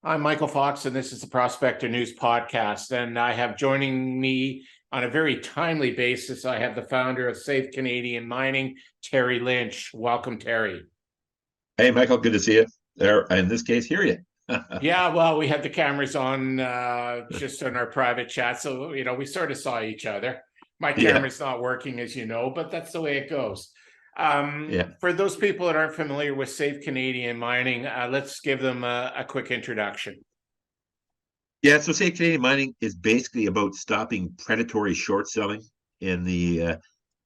I'm Michael Fox, and this is the Prospector News Podcast. And I have joining me on a very timely basis, I have the founder of Safe Canadian Mining, Terry Lynch. Welcome, Terry. Hey, Michael, good to see you. There, in this case, hear you. Yeah, well, we had the cameras on just on our private chat, so we sort of saw each other. My Yeah, camera's not working, as you know, but that's the way it goes. yeah, For those people that aren't familiar with Safe Canadian Mining, let's give them a quick introduction. yeah. So, say Canadian mining is basically about stopping predatory short selling in the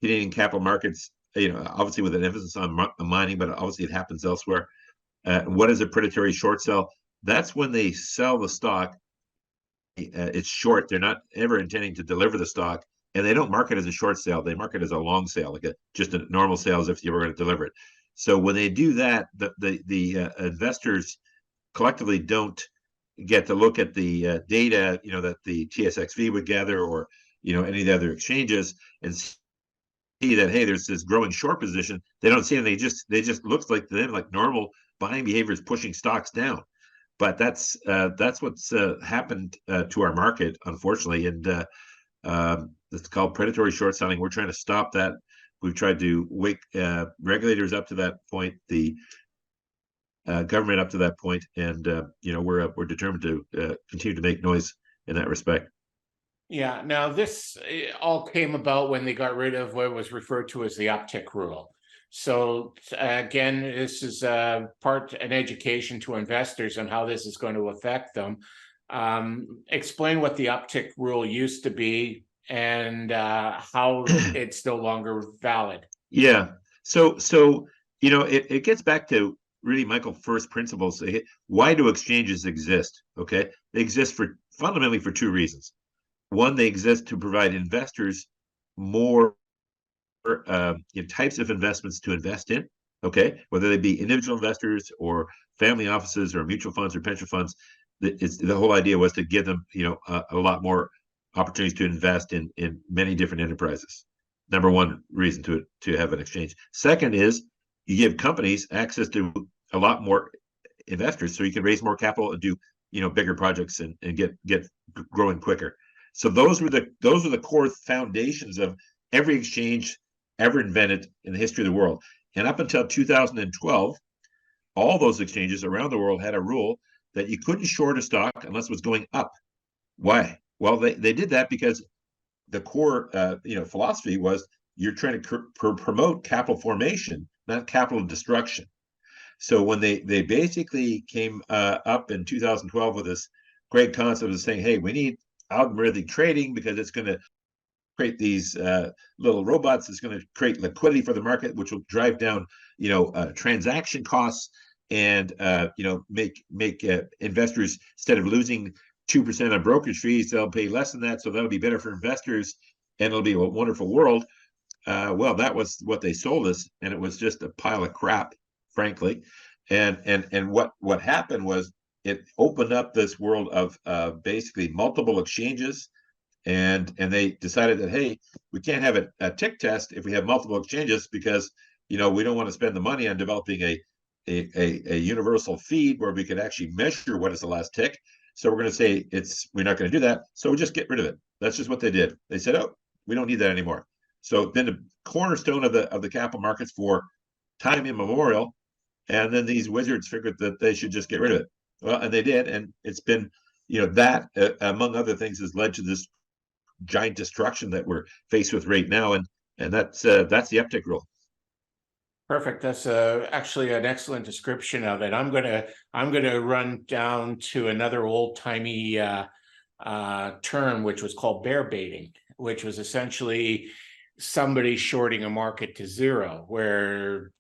Canadian capital markets. Obviously with an emphasis on mining, but obviously it happens elsewhere. What is a predatory short sell? That's when they sell the stock. It's short. They're not ever intending to deliver the stock, and they don't market as a short sale. They market as a long sale, like just a normal sale, as if you were going to deliver it. So when they do that, the investors collectively don't get to look at the data, that the TSXV would gather, or any of the other exchanges, and see that, hey, there's this growing short position. They don't see it. They just looks like to them like normal buying behavior is pushing stocks down. But that's what's happened to our market, unfortunately, and it's called predatory short selling. We're trying to stop that. We've tried to wake regulators up to that point, the government up to that point, and we're determined to continue to make noise in that respect. Yeah, now this all came about when they got rid of what was referred to as the uptick rule. So again, this is part an education to investors on how this is going to affect them. Explain what the uptick rule used to be and how it's no longer valid. Yeah. So it gets back to really, Michael, first principles. Why do exchanges exist? Okay, they exist for fundamentally for two reasons. One, they exist to provide investors more types of investments to invest in. Okay, whether they be individual investors or family offices or mutual funds or pension funds. The whole idea was to give them a lot more opportunities to invest in many different enterprises. Number one reason to have an exchange. Second is you give companies access to a lot more investors, so you can raise more capital and do bigger projects and get growing quicker. So those were the core foundations of every exchange ever invented in the history of the world. And up until 2012, all those exchanges around the world had a rule that you couldn't short a stock unless it was going up. Why? Well, they did that because the core philosophy was you're trying to promote capital formation, not capital destruction. So when they basically came up in 2012 with this great concept of saying, hey, we need algorithmic trading because it's going to create these little robots. It's going to create liquidity for the market, which will drive down, transaction costs and make investors, instead of losing 2% on brokerage fees, they'll pay less than that. So that'll be better for investors, and it'll be a wonderful world. Well, that was what they sold us, and it was just a pile of crap, frankly. And what happened was it opened up this world of basically multiple exchanges, and they decided that, hey, we can't have a tick test if we have multiple exchanges, because we don't want to spend the money on developing a universal feed where we can actually measure what is the last tick. So we're going to say we're not going to do that. So we'll just get rid of it. That's just what they did. They said, oh, we don't need that anymore. So then the cornerstone of the capital markets for time immemorial, and then these wizards figured that they should just get rid of it. Well, and they did, and it's been that among other things has led to this giant destruction that we're faced with right now, and that's the uptick rule. Perfect. That's actually an excellent description of it. I'm gonna run down to another old timey term, which was called bear baiting, which was essentially somebody shorting a market to zero, where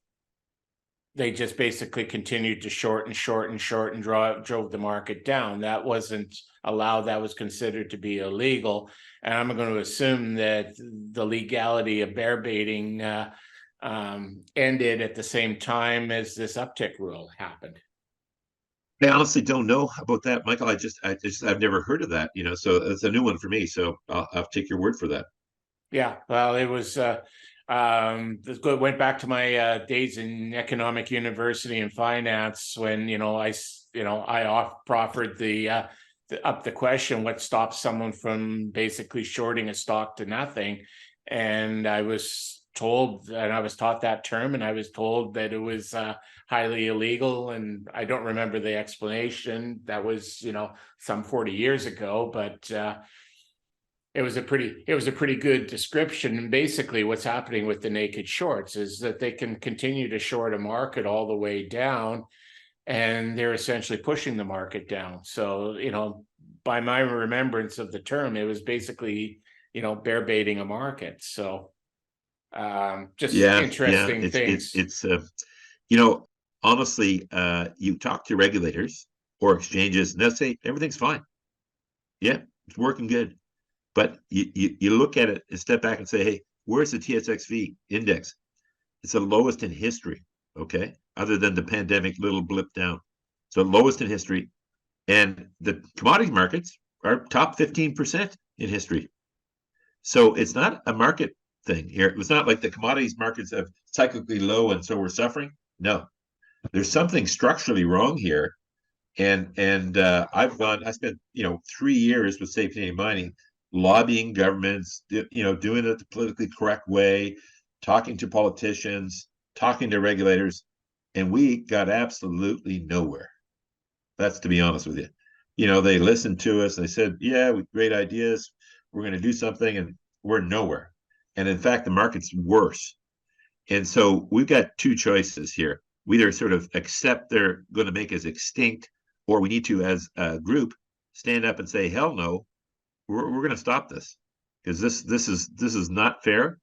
they just basically continued to short and short and short and drove the market down. That wasn't allowed. That was considered to be illegal. And I'm going to assume that the legality of bear baiting ended at the same time as this uptick rule happened. I honestly don't know about that, Michael. I've never heard of that. So it's a new one for me. So I'll take your word for that. Yeah, well, it was This went back to my days in economic university and finance when I proffered the question, what stops someone from basically shorting a stock to nothing, and I was told, and I was taught that term, and I was told that it was highly illegal, and I don't remember the explanation. That was some 40 years ago, but it was a pretty good description. And basically what's happening with the naked shorts is that they can continue to short a market all the way down, and they're essentially pushing the market down. So by my remembrance of the term, it was basically bear baiting a market. So just interesting things. It's honestly, you talk to regulators or exchanges and they'll say everything's fine. Yeah, it's working good. But you look at it and step back and say, hey, where's the TSXV index? It's the lowest in history, okay? Other than the pandemic little blip down. So lowest in history. And the commodities markets are top 15% in history. So it's not a market thing here. It's not like the commodities markets have cyclically low and so we're suffering. No, there's something structurally wrong here. And I spent 3 years with Safe Canadian Mining lobbying governments, doing it the politically correct way, talking to politicians, talking to regulators, and we got absolutely nowhere. That's to be honest with you. They listened to us. They said, yeah, we great ideas. We're going to do something, and we're nowhere. And in fact, the market's worse. And so we've got two choices here. We either sort of accept they're going to make us extinct, or we need to, as a group, stand up and say, hell no, we're going to stop this, because this is not fair,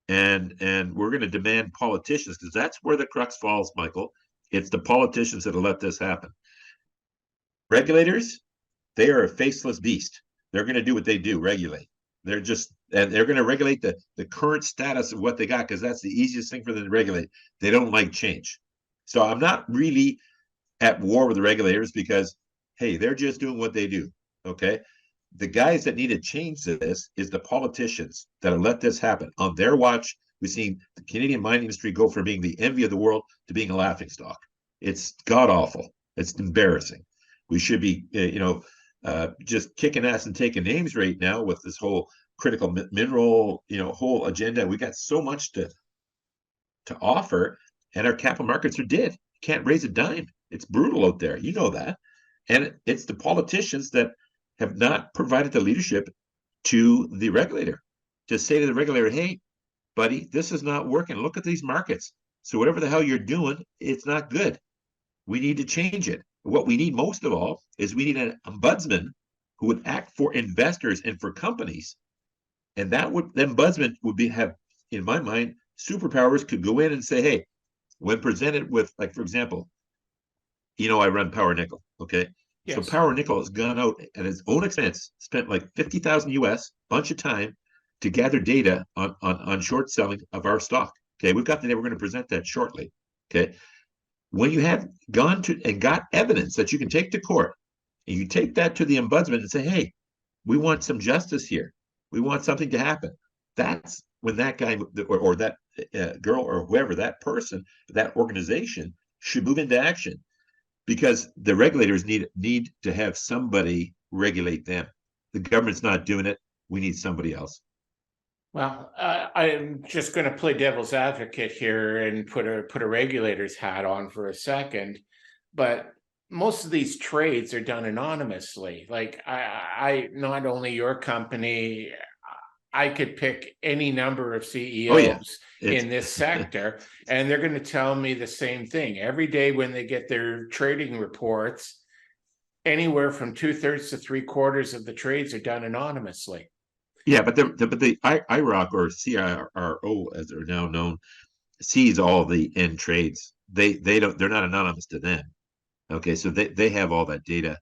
and we're going to demand politicians, because that's where the crux falls, Michael. It's the politicians that will let this happen. Regulators, they are a faceless beast. They're going to do what they do, regulate. They're going to regulate the current status of what they got, because that's the easiest thing for them to regulate. They don't like change. So I'm not really at war with the regulators, because hey, they're just doing what they do. Okay. The guys that need to change this is the politicians that have let this happen. On their watch, we've seen the Canadian mining industry go from being the envy of the world to being a laughingstock. It's god awful. It's embarrassing. We should be, just kicking ass and taking names right now with this whole critical mineral, whole agenda. We got so much to offer, and our capital markets are dead. You can't raise a dime. It's brutal out there. You know that. And it's the politicians that have not provided the leadership to the regulator to say to the regulator, hey, buddy, this is not working. Look at these markets. So whatever the hell you're doing, it's not good. We need to change it. What we need most of all is we need an ombudsman who would act for investors and for companies. And the ombudsman would have, in my mind, superpowers, could go in and say, hey, when presented with, like, for example, I run Power Nickel, okay? Yes. So Power Nickel has gone out at his own expense, spent like $50,000 US, bunch of time to gather data on short selling of our stock. Okay, we've got the data. We're going to present that shortly. Okay, when you have gone to and got evidence that you can take to court, and you take that to the ombudsman and say, hey, we want some justice here. We want something to happen. That's when that guy or that girl or whoever, that person, that organization should move into action. Because the regulators need to have somebody regulate them. The government's not doing it. We need somebody else. Well, I'm just going to play devil's advocate here and put a regulator's hat on for a second. But most of these trades are done anonymously. Like I not only your company, I could pick any number of CEOs in this sector, and they're going to tell me the same thing every day when they get their trading reports. Anywhere from 2/3 to 3/4 of the trades are done anonymously. Yeah, but the IROC, or CIRO as they're now known, sees all the end trades. They're not anonymous to them. Okay, so they have all that data,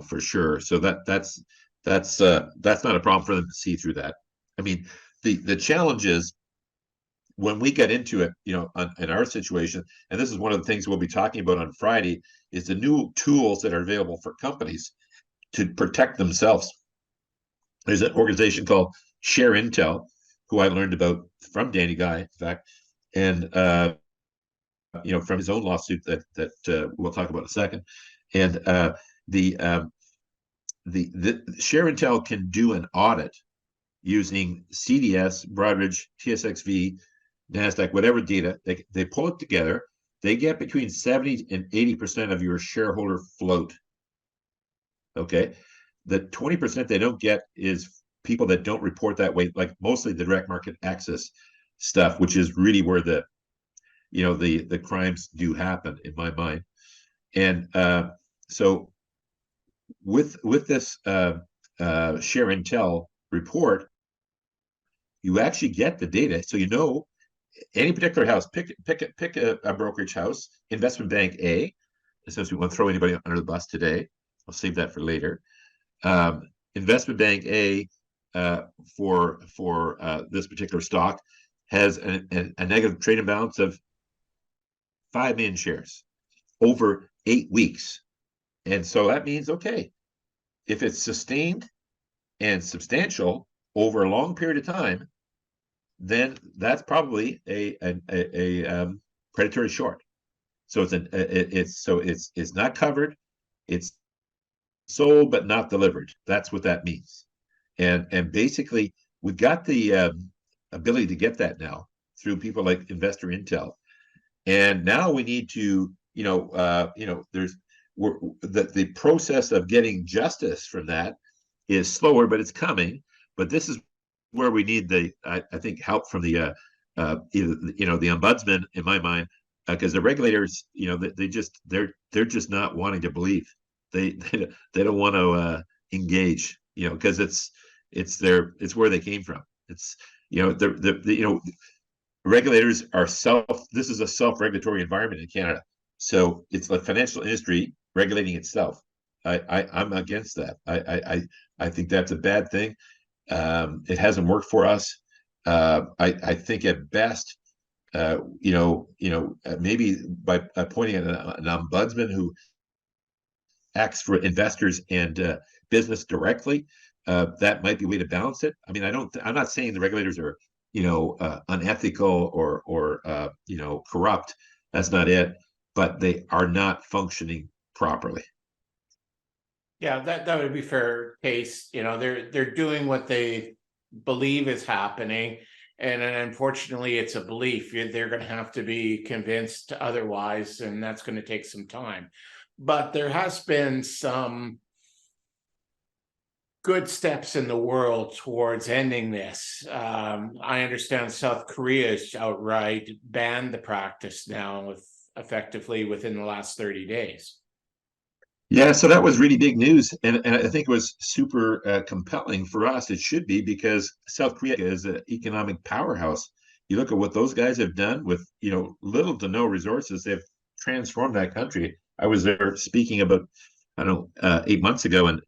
for sure. So that's not a problem for them to see through that. I mean, the challenge is when we get into it, in our situation, and this is one of the things we'll be talking about on Friday, is the new tools that are available for companies to protect themselves. There's an organization called Share Intel, who I learned about from Danny Guy, in fact, and from his own lawsuit that we'll talk about in a second. And the Share and Tell can do an audit using CDS, Broadridge, TSXV, NASDAQ, whatever data. They pull it together. They get between 70 and 80% of your shareholder float. Okay. The 20% they don't get is people that don't report that way, like mostly the direct market access stuff, which is really where the crimes do happen in my mind. And so with this Share and Tell report, you actually get the data. So any particular house, pick a brokerage house, investment bank A, since we won't throw anybody under the bus today. I'll save that for later. Investment bank A for this particular stock has a negative trading balance of 5 million shares over 8 weeks. And so that means, okay, if it's sustained and substantial over a long period of time, then that's probably a predatory short. So it's not covered, it's sold but not delivered. That's what that means. And basically, we've got the ability to get that now through people like Investor Intel. And now we need to, there's the process of getting justice from that is slower, but it's coming. But this is where we need I think, help from the ombudsman, in my mind, because the regulators, they're just not wanting to believe. They don't want to engage, because it's where they came from. It's regulators are this is a self-regulatory environment in Canada. So it's the financial industry regulating itself. I'm against that. I think that's a bad thing. It hasn't worked for us. I think at best, maybe by appointing an ombudsman who acts for investors and business directly, that might be a way to balance it. I mean, I'm not saying the regulators are unethical or corrupt. That's not it. But they are not functioning properly. Yeah, that would be fair case. They're doing what they believe is happening, and unfortunately, it's a belief. They're going to have to be convinced otherwise, and that's going to take some time. But there has been some good steps in the world towards ending this. I understand South Korea has outright banned the practice now, effectively within the last 30 days. Yeah, so that was really big news, and I think it was super compelling for us. It should be, because South Korea is an economic powerhouse. You look at what those guys have done with little to no resources. They've transformed that country. I was there speaking about, I don't know, 8 months ago, and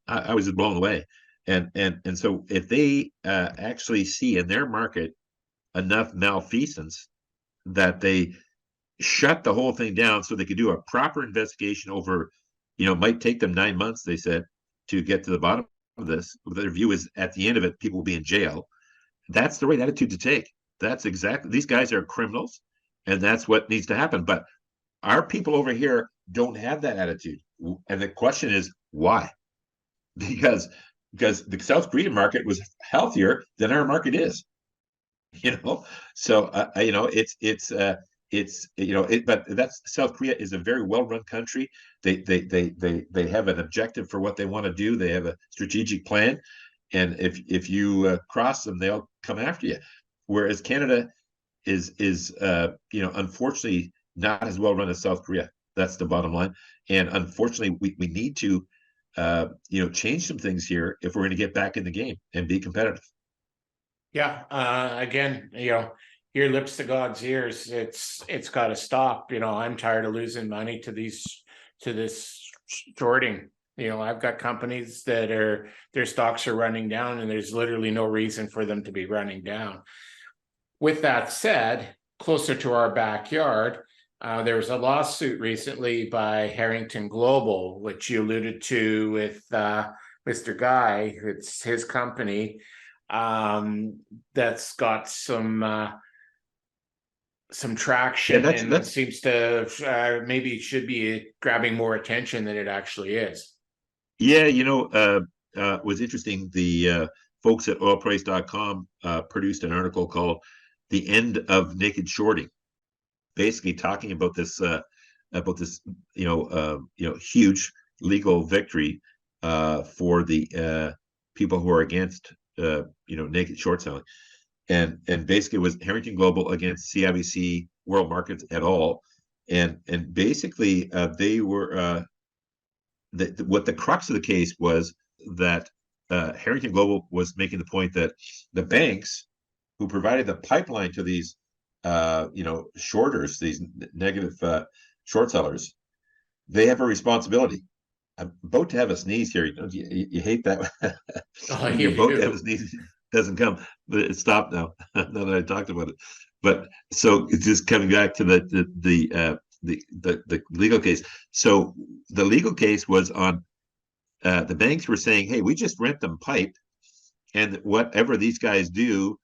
I was just blown away. And so if they actually see in their market enough malfeasance that they shut the whole thing down so they could do a proper investigation over, might take them 9 months, they said, to get to the bottom of this. Their view is at the end of it, people will be in jail. That's the right attitude to take. That's exactly, these guys are criminals, and that's what needs to happen. But our people over here don't have that attitude. And the question is, why? Because the South Korean market was healthier than our market is. So but that's, South Korea is a very well-run country. They have an objective for what they want to do. They have a strategic plan, and if you cross them, they'll come after you. Whereas Canada is unfortunately not as well run as South Korea. That's the bottom line. And unfortunately, we need to change some things here if we're going to get back in the game and be competitive. Yeah. Again, your lips to God's ears. It's got to stop. I'm tired of losing money to this shorting. I've got companies that their stocks are running down, and there's literally no reason for them to be running down. With that said, closer to our backyard, there was a lawsuit recently by Harrington Global, which you alluded to with Mr. Guy. It's his company. that's got some Yeah, traction and that's seems to maybe should be grabbing more attention than it actually is. yeah, was interesting. The folks at oilprice.com produced an article called "The End of Naked Shorting," basically talking about this huge legal victory for the people who are against naked short selling, and basically it was Harrington Global against CIBC World Markets et al. And basically they were what the crux of the case was that Harrington Global was making the point that the banks who provided the pipeline to these shorters, these negative short sellers, they have a responsibility. I'm about to have a sneeze here. You hate that Oh, when you're you about to have a do. sneeze, it doesn't come, but it stopped now. Now that I talked about it, but so it's just coming back to the legal case. So the legal case was on the banks were saying, "Hey, we just rent them pipe, and whatever these guys do,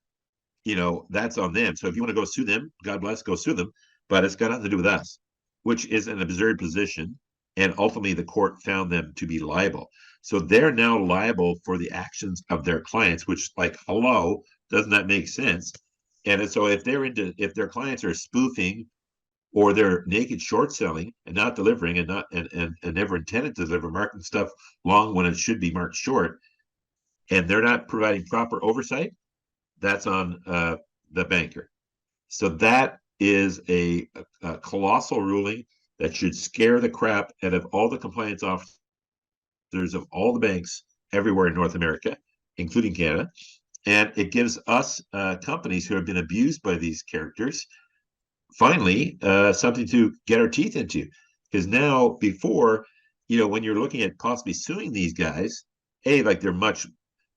that's on them. So if you want to go sue them, God bless, go sue them. But it's got nothing to do with us," which is an absurd position. And ultimately, the court found them to be liable. So they're now liable for the actions of their clients, which, like, hello, doesn't that make sense? And so if their clients are spoofing or they're naked short selling and not delivering and never intended to deliver, marking stuff long when it should be marked short, and they're not providing proper oversight, that's on the banker. So that is a colossal ruling that should scare the crap out of all the compliance officers of all the banks everywhere in North America, including Canada. And it gives us companies who have been abused by these characters finally something to get our teeth into. Because now, before, when you're looking at possibly suing these guys, like they're much,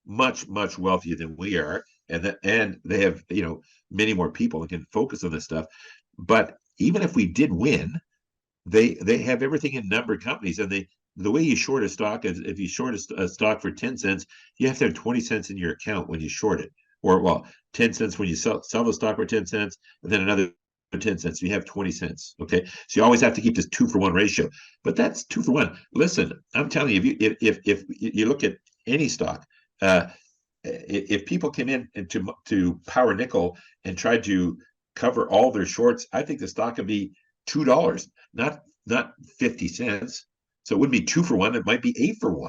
much, much wealthier than we are, and they have many more people that can focus on this stuff. But even if we did win, they have everything in numbered companies, and the way you short a stock is if you short a stock for 10 cents, you have to have 20 cents in your account when you short it, or well, 10 cents when you sell the stock for 10 cents, and then another 10 cents. You have 20 cents. Okay. So you always have to keep this 2-for-1 ratio, but that's 2-for-1. Listen, I'm telling you, if you look at any stock, if people came in to Power Nickel and tried to cover all their shorts, I think the stock would be $2, not 50 cents. So it wouldn't be 2-for-1. It might be 8-for-1.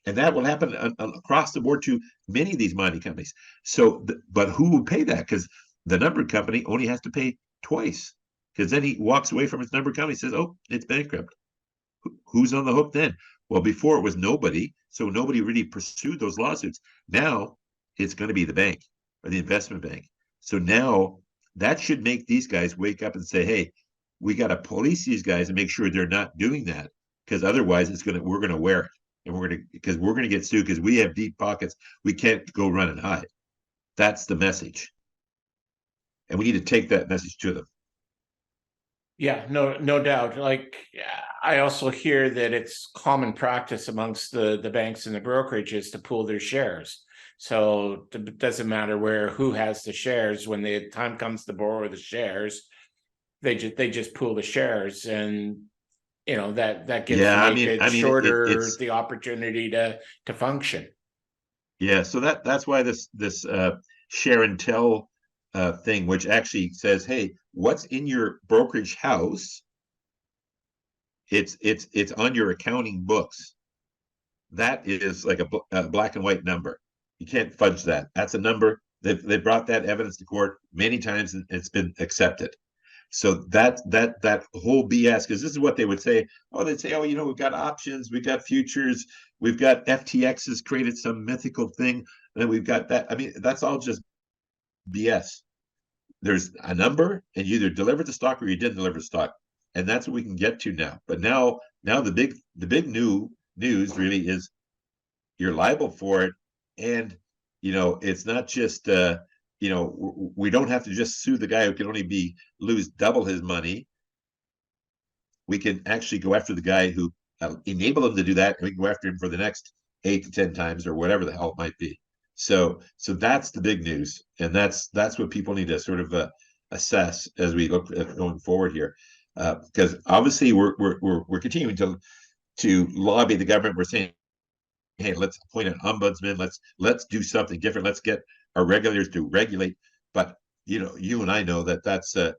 And that will happen across the board to many of these mining companies. So, but who would pay that? Because the numbered company only has to pay twice. Because then he walks away from his numbered company and says, "Oh, it's bankrupt." Who's on the hook then? Well, before it was nobody, so nobody really pursued those lawsuits. Now it's going to be the bank or the investment bank. So now that should make these guys wake up and say, "Hey, we got to police these guys and make sure they're not doing that, because otherwise we're going to wear it, and we're going to get sued because we have deep pockets. We can't go run and hide." That's the message, and we need to take that message to them. Yeah, no doubt. Like, I also hear that it's common practice amongst the banks and the brokerages to pool their shares. So it doesn't matter who has the shares. When the time comes to borrow the shares, they just pool the shares, and that gives the Yeah, naked shorter it's the opportunity to function. yeah. So that's why this share and tell thing, which actually says, "Hey, what's in your brokerage house? It's on your accounting books." That is like a black and white number. You can't fudge that. That's a number. They brought that evidence to court many times, and it's been accepted. So that whole BS, because this is what they would say. Oh, they'd say, "Oh, we've got options, we've got futures, we've got FTX has created some mythical thing, and then we've got that." That's all just BS. There's a number, and you either delivered the stock or you didn't deliver the stock, and that's what we can get to now. But now the big new news really is you're liable for it, and it's not just we don't have to just sue the guy who can only lose double his money. We can actually go after the guy who enabled him to do that, and we can go after him for the next 8 to 10 times or whatever the hell it might be. So that's the big news, and that's what people need to sort of assess as we look at going forward here, because obviously we're continuing to lobby the government. We're saying, hey, let's appoint an ombudsman. Let's do something different. Let's get our regulators to regulate. But you and I know that that's a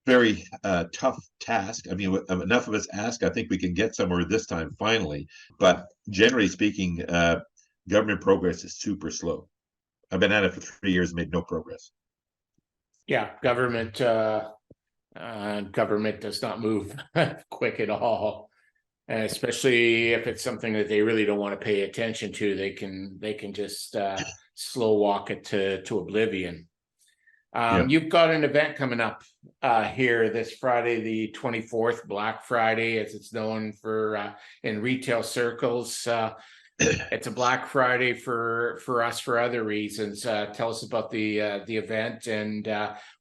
very tough task. I mean, enough of us ask. I think we can get somewhere this time finally. But generally speaking, government progress is super slow. I've been at it for 3 years, made no progress. Yeah, government does not move quick at all. And especially if it's something that they really don't want to pay attention to, they can just slow walk it to oblivion. You've got an event coming up here this Friday, the 24th, Black Friday, as it's known for in retail circles. It's a Black Friday for us for other reasons. Tell us about the event, and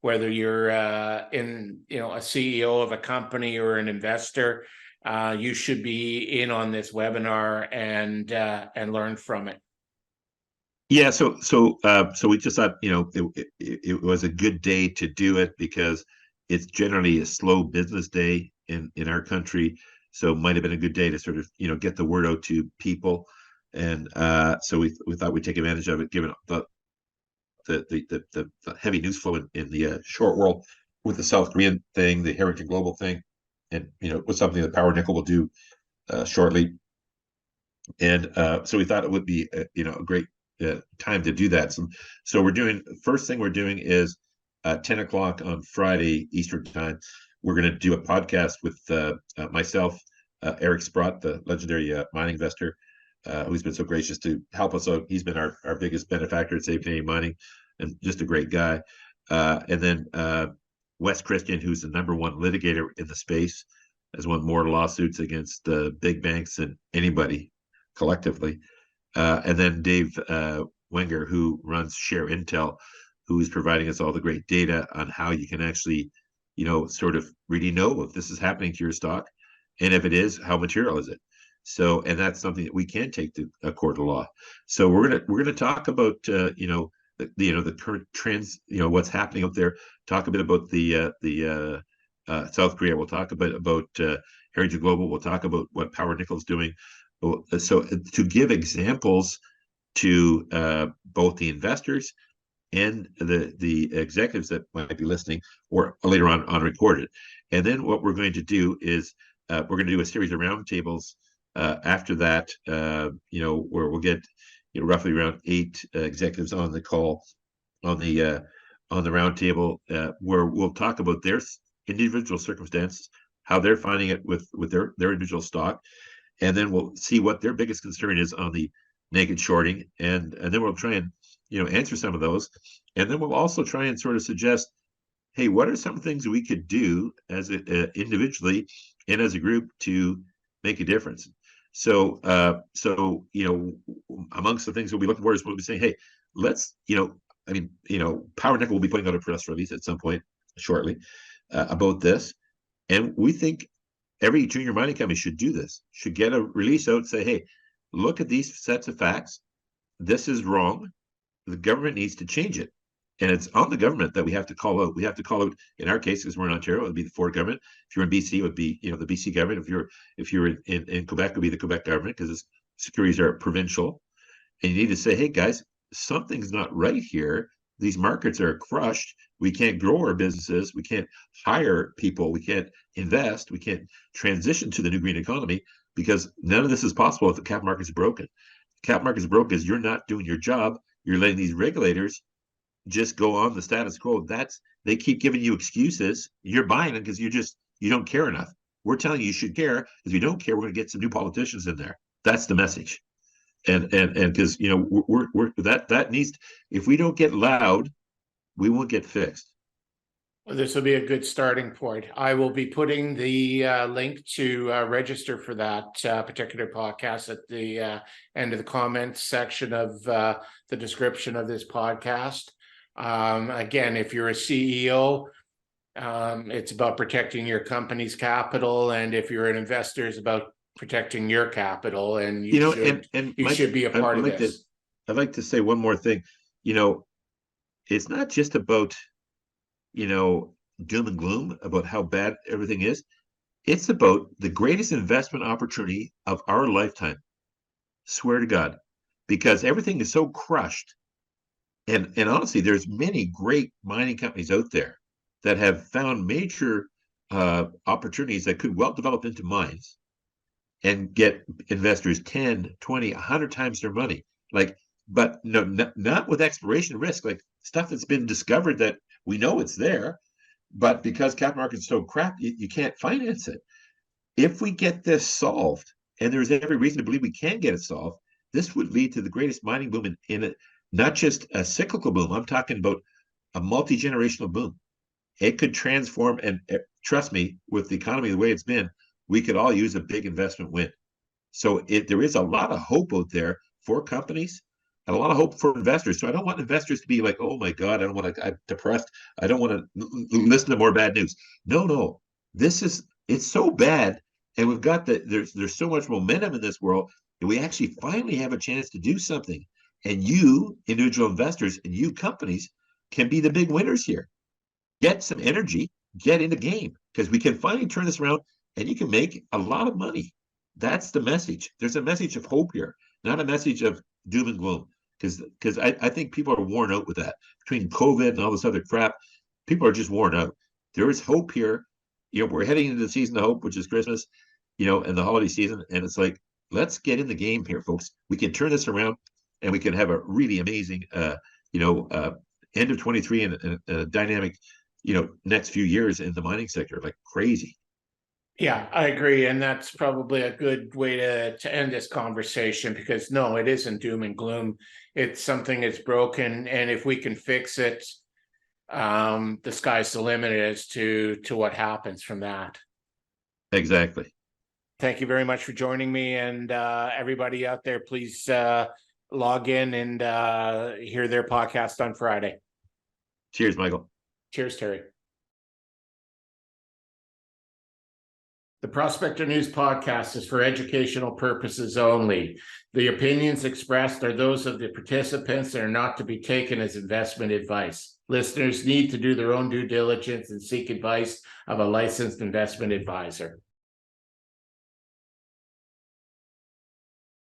whether you're a CEO of a company or an investor. You should be in on this webinar and learn from it. Yeah, so we just thought it was a good day to do it because it's generally a slow business day in our country. So it might have been a good day to sort of get the word out to people, and so we thought we'd take advantage of it, given the heavy news flow in the short world with the South Korean thing, the Harrington Global thing, and it was something that Power Nickel will do shortly, and so we thought it would be a great time to do that. So first thing we're doing is 10 o'clock on Friday Eastern time. We're going to do a podcast with myself, Eric Sprott, the legendary mining investor, who's been so gracious to help us out. He's been our biggest benefactor at Save Canadian Mining, and just a great guy. And then Wes Christian, who's the number 1 litigator in the space, has won more lawsuits against big banks than anybody collectively. And then Dave Wenger, who runs Share Intel, who is providing us all the great data on how you can actually, sort of really know if this is happening to your stock, and if it is, how material is it? So, and that's something that we can take to a court of law. So we're gonna talk about the current trends, what's happening out there. Talk a bit about the South Korea. We'll talk a bit about Harrington Global. We'll talk about what Power Nickel is doing. So to give examples to both the investors and the executives that might be listening, or later on recorded. And then what we're going to do is we're going to do a series of roundtables after that, where we'll get roughly around 8 executives on the call, on the roundtable, where we'll talk about their individual circumstances, how they're finding it with their individual stock. And then we'll see what their biggest concern is on the naked shorting, and then we'll try and answer some of those, and then we'll also try and sort of suggest, hey, what are some things we could do as individually and as a group to make a difference? So amongst the things we'll be looking for is we'll be saying, hey, let's Power Nickel will be putting out a press release at some point shortly about this, and we think every junior mining company should do this, should get a release out, say, hey, look at these sets of facts. This is wrong. The government needs to change it. And it's on the government that we have to call out. We have to call out, in our case, because we're in Ontario, it would be the Ford government. If you're in BC, it would be the BC government. If you're in Quebec, it would be the Quebec government, because its securities are provincial. And you need to say, hey, guys, something's not right here. These markets are crushed. We can't grow our businesses. We can't hire people. We can't invest. We can't transition to the new green economy, because none of this is possible if the cap market is broken. Cap market is broken because you're not doing your job. You're letting these regulators just go on the status quo. They keep giving you excuses. You're buying them because you don't care enough. We're telling you should care. If you don't care, we're going to get some new politicians in there. That's the message. And because we're that needs. If we don't get loud, we won't get fixed. Well, this will be a good starting point. I will be putting the link to register for that particular podcast at the end of the comments section of the description of this podcast. Again, if you're a CEO, it's about protecting your company's capital, and if you're an investor, it's about protecting your capital, and you should be a part of this. I'd like to say one more thing. You know, it's not just about, you know, doom and gloom about how bad everything is. It's about the greatest investment opportunity of our lifetime. Swear to God, because everything is so crushed. And honestly, there's many great mining companies out there that have found major opportunities that could well develop into mines and get investors 10, 20, 100 times their money. Like, but no, not with exploration risk, like stuff that's been discovered that we know it's there, but because capital markets are so crap, you can't finance it. If we get this solved, and there's every reason to believe we can get it solved, this would lead to the greatest mining boom in it, not just a cyclical boom. I'm talking about a multi-generational boom. It could transform, and trust me, with the economy the way it's been, we could all use a big investment win. So there is a lot of hope out there for companies and a lot of hope for investors. So I don't want investors to be like, oh my God, I don't want to, I'm depressed. I don't want to listen to more bad news. No, no, it's so bad. And we've got there's so much momentum in this world that we actually finally have a chance to do something. And you, individual investors, and you companies can be the big winners here. Get some energy, get in the game, because we can finally turn this around and you can make a lot of money. That's the message. There's a message of hope here, not a message of doom and gloom. Because I think people are worn out with that. Between COVID and all this other crap, people are just worn out. There is hope here. You know, we're heading into the season of hope, which is Christmas, you know, and the holiday season. And it's like, let's get in the game here, folks. We can turn this around and we can have a really amazing, you know, end of 23 and a dynamic, you know, next few years in the mining sector, like crazy. Yeah, I agree. And that's probably a good way to end this conversation, because no, it isn't doom and gloom. It's something that's broken. And if we can fix it, the sky's the limit as to what happens from that. Exactly. Thank you very much for joining me. And everybody out there, please log in and hear their podcast on Friday. Cheers, Michael. Cheers, Terry. The Prospector News podcast is for educational purposes only. The opinions expressed are those of the participants and are not to be taken as investment advice. Listeners need to do their own due diligence and seek advice of a licensed investment advisor.